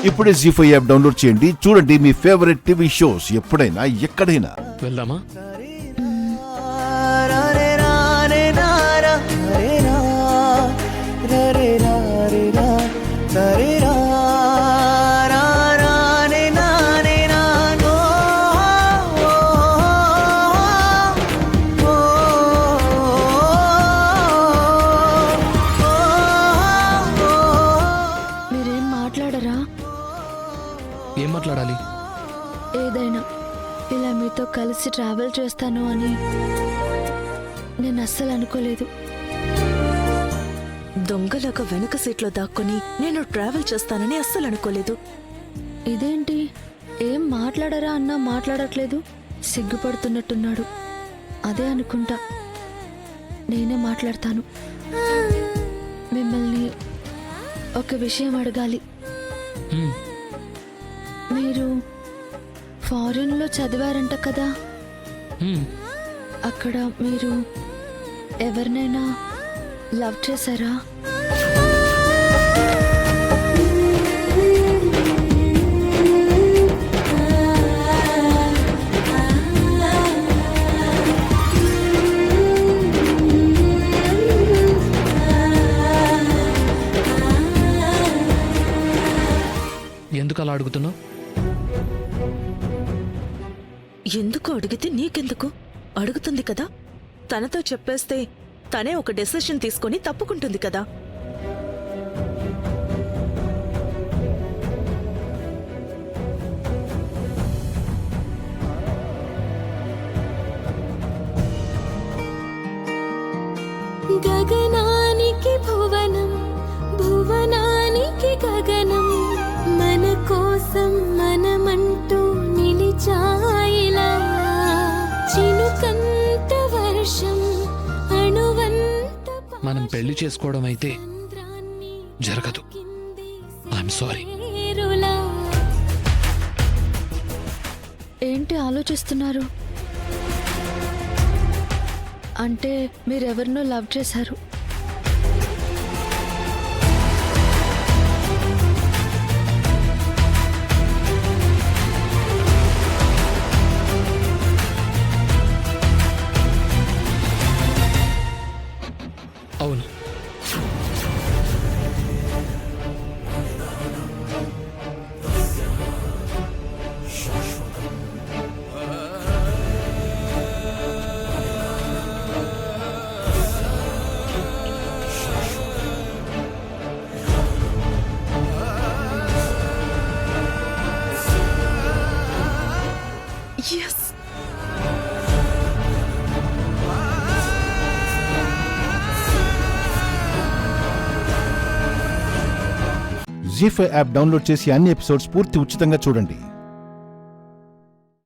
ఇప్పుడే జీ5 app download చేయండి. చూడండి మీ ఫేవరెట్ టీవీ షోస్ ఎప్పుడైనా ఎక్కడైనా. వెళ్దామా? మీరేం మాట్లాడరా? ఏం మాట్లాడాలి? ఏదైనా ఇలా మీతో కలిసి ట్రావెల్ చేస్తాను అని నేను అస్సలు అనుకోలేదు. దొంగలాగా వెనక సీట్లో దాక్కుని నేను ట్రావెల్ చేస్తానని అస్సలు అనుకోలేదు. ఇదేంటి ఏం మాట్లాడరా అన్నా మాట్లాడట్లేదు? సిగ్గుపడుతున్నట్టున్నాడు. అదే అనుకుంటా. నేనే మాట్లాడతాను. మిమ్మల్ని ఒక విషయం అడగాలి. మీరు ఫారిన్లో చదివారంట కదా? అక్కడ మీరు ఎవరినైనా లవ్ చేశారా? ఎందుకు అలా అడుగుతున్నావు? ఎందుకు అడిగితే నీకెందుకు? అడుగుతుంది కదా. తనతో చెప్పేస్తే తనే ఒక డెసిషన్ తీసుకొని తప్పుకుంటుంది కదా. గగనానికి భువనం, భువనానికి గగనం, మన కోసం మనమంటూ నిలిచాయిలా. చినుకంత వర్షం, అణువంత మనం పెళ్లి చేసుకోవడం అయితే జరగదు. I'm sorry. పేరులా. ఏంటి ఆలోచిస్తున్నారు? అంటే మీరెవరినో లవ్ చేశారు. అవును. ఎస్. జీ5 యాప్ డౌన్లోడ్ చేసి అన్ని ఎపిసోడ్స్ పూర్తి ఉచితంగా చూడండి.